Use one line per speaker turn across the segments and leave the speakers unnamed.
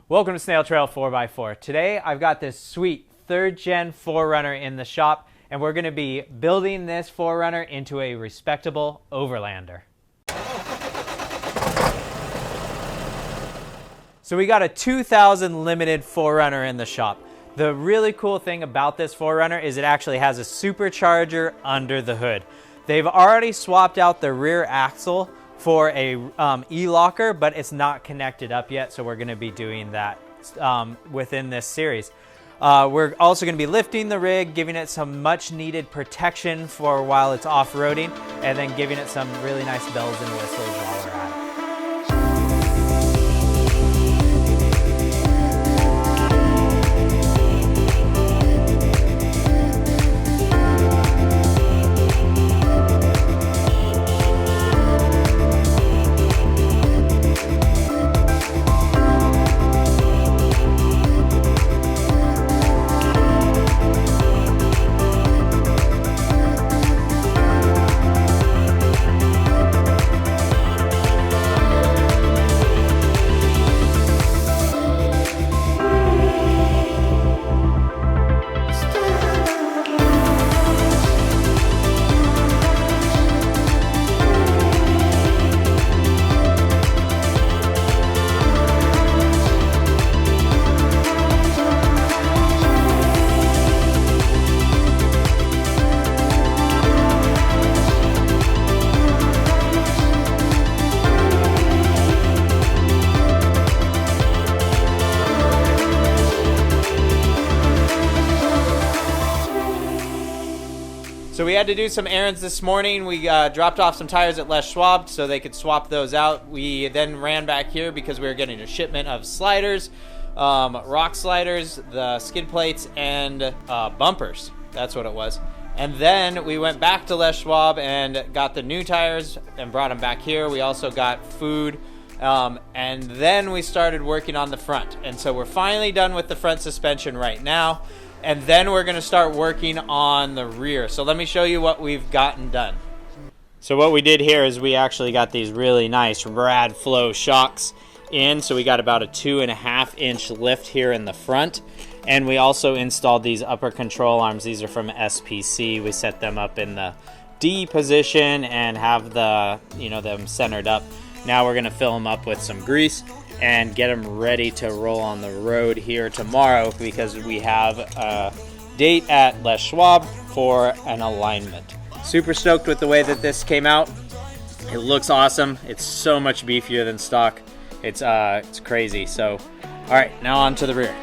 Welcome to Snail Trail 4x4. Today I've got this sweet 3rd gen 4Runner in the shop, and we're going to be building this 4Runner into a respectable Overlander. So we got a 2000 limited 4Runner in the shop. The really cool thing about this 4Runner is it actually has a supercharger under the hood. They've already swapped out the rear axle for a e-locker, but it's not connected up yet, so we're going to be doing that within this series. We're also going to be lifting the rig, giving it some much needed protection for while it's off-roading, and then giving it some really nice bells and whistles while we're at it. So we had to do some errands this morning. We dropped off some tires at Les Schwab so they could swap those out. We then ran back here because we were getting a shipment of sliders, rock sliders, the skid plates, and bumpers. That's what it was. And then we went back to Les Schwab and got the new tires and brought them back here. We also got food, and then we started working on the front. And so we're finally done with the front suspension right now. And then we're going to start working on the rear. So let me show you what we've gotten done. So what we did here is we actually got these really nice Radflo shocks in. So we got about a 2.5-inch lift here in the front. And we also installed these upper control arms. These are from SPC. We set them up in the D position and have the, them centered up. Now we're going to fill them up with some grease and get them ready to roll on the road here tomorrow because we have a date at Les Schwab for an alignment. Super stoked with the way that this came out. It looks awesome. It's so much beefier than stock. It's crazy. So, all right, now on to the rear.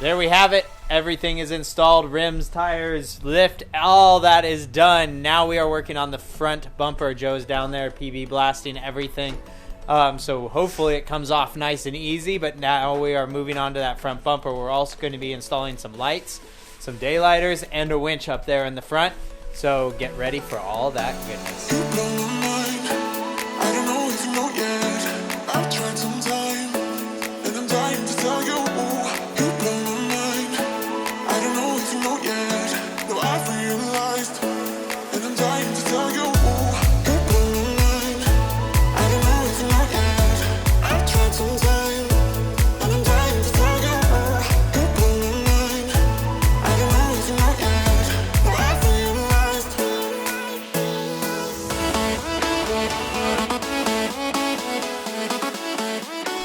There we have it. Everything is installed. Rims, tires, lift, all that is done. Now we are working on the front bumper. Joe's down there PB blasting everything. So hopefully it comes off nice and easy, but now we are moving on to that front bumper. We're also going to be installing some lights, some daylighters, and a winch up there in the front. So get ready for all that goodness. I don't know if you know yet. I've tried some time, and I'm dying to tell you.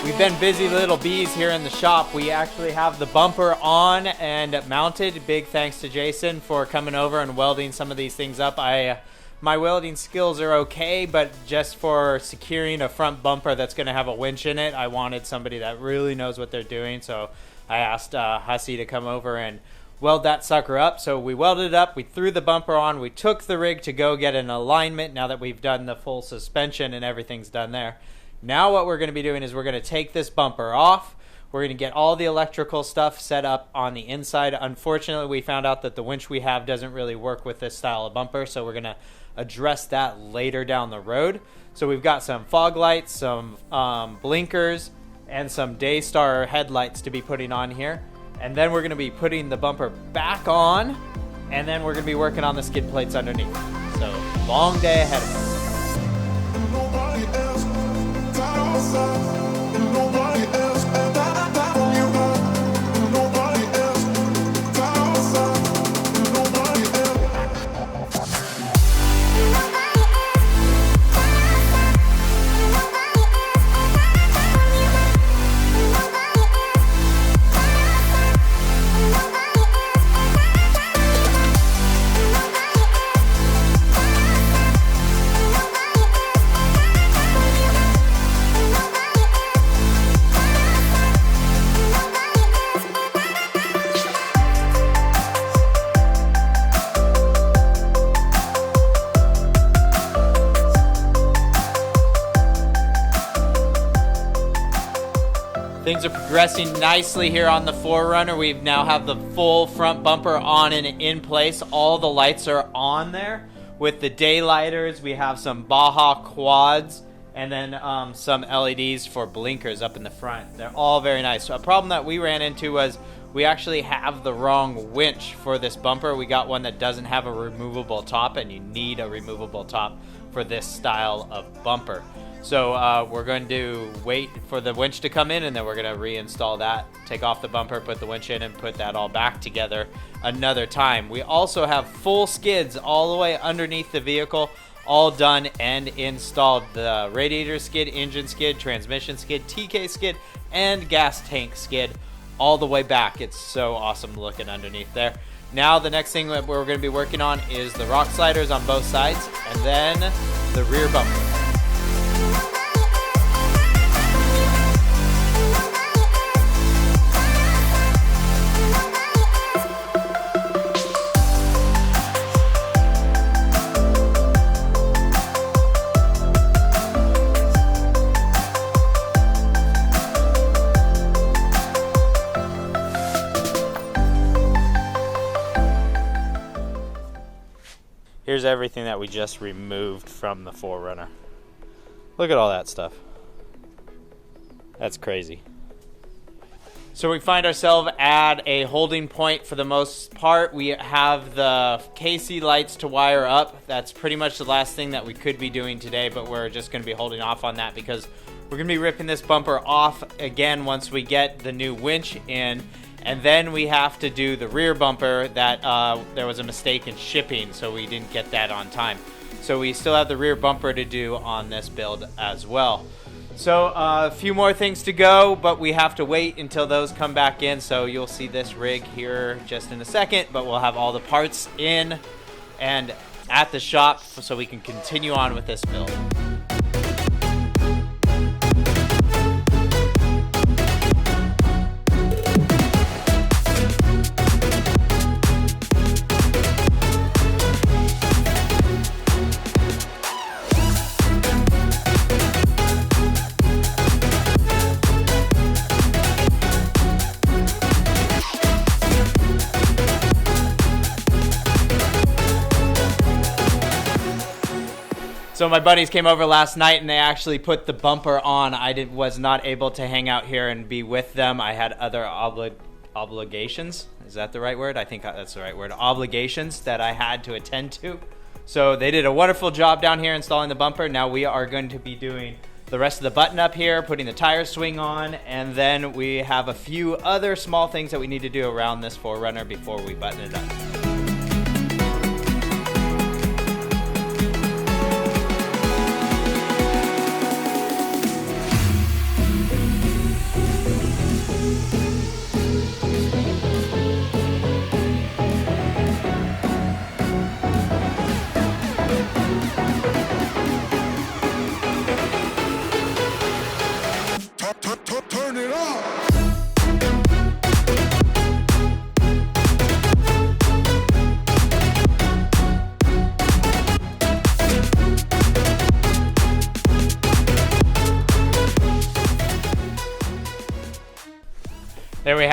We've been busy little bees here in the shop. We actually have the bumper on and mounted. Big thanks to Jason for coming over and welding some of these things up. My welding skills are okay, but just for securing a front bumper that's going to have a winch in it, I wanted somebody that really knows what they're doing. So I asked Hussey to come over and weld that sucker up. So we welded it up, we threw the bumper on, we took the rig to go get an alignment now that we've done the full suspension and everything's done there. Now what we're going to be doing is we're going to take this bumper off. We're going to get all the electrical stuff set up on the inside. Unfortunately, we found out that the winch we have doesn't really work with this style of bumper, so we're going to address that later down the road. So we've got some fog lights, some blinkers, and some Daystar headlights to be putting on here. And then we're going to be putting the bumper back on, and then we're going to be working on the skid plates underneath. So long day ahead of us.
Nobody else, nobody else, nobody else, nobody else.
Things are progressing nicely here on the 4Runner. We now have the full front bumper on and in place. All the lights are on there with the daylighters. We have some Baja quads and then some LEDs for blinkers up in the front. They're all very nice. So a problem that we ran into was we actually have the wrong winch for this bumper. We got one that doesn't have a removable top, and you need a removable top for this style of bumper. So we're going to wait for the winch to come in, and then we're going to reinstall that, take off the bumper, put the winch in, and put that all back together another time. We also have full skids all the way underneath the vehicle, all done and installed. The radiator skid, engine skid, transmission skid, TK skid, and gas tank skid all the way back. It's so awesome looking underneath there. Now the next thing that we're going to be working on is the rock sliders on both sides, and then the rear bumper. Here's everything that we just removed from the 4Runner. Look at all that stuff. That's crazy. So we find ourselves at a holding point for the most part. We have the KC lights to wire up. That's pretty much the last thing that we could be doing today, but we're just going to be holding off on that because we're going to be ripping this bumper off again once we get the new winch in. And then we have to do the rear bumper that there was a mistake in shipping, so we didn't get that on time. So we still have the rear bumper to do on this build as well. So a few more things to go, but we have to wait until those come back in. So you'll see this rig here just in a second, but we'll have all the parts in and at the shop so we can continue on with this build. So my buddies came over last night and they actually put the bumper on. I was not able to hang out here and be with them. I had other obligations. Is that the right word? I think that's the right word. Obligations that I had to attend to. So they did a wonderful job down here installing the bumper. Now we are going to be doing the rest of the button up here, putting the tire swing on, and then we have a few other small things that we need to do around this 4Runner before we button it up.
Turn it up.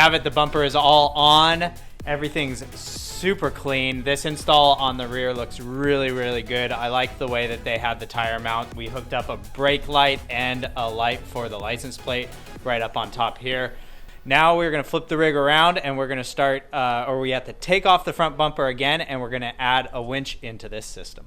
have it. The bumper is all on. Everything's super clean. This install on the rear looks really, really good. I like the way that they had the tire mount. We hooked up a brake light and a light for the license plate right up on top here. Now we're gonna flip the rig around and we're gonna start, or we have to take off the front bumper again, and we're gonna add a winch into this system.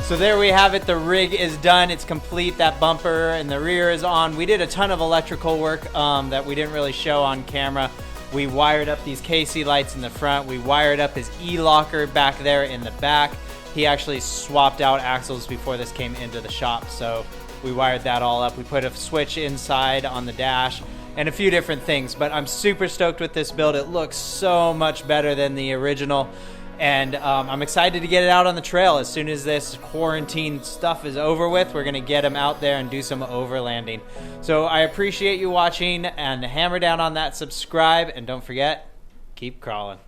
So there we have it. The rig is done. It's complete. That bumper and the rear is on. We did a ton of electrical work that we didn't really show on camera. We wired up these KC lights in the front. We wired up his E-locker back there in the back. He actually swapped out axles before this came into the shop, so we wired that all up. We put a switch inside on the dash and a few different things, but I'm super stoked with this build. It looks so much better than the original. And I'm excited to get it out on the trail. As soon as this quarantine stuff is over with, we're gonna get them out there and do some overlanding. So I appreciate you watching, and hammer down on that subscribe, and don't forget, keep crawling.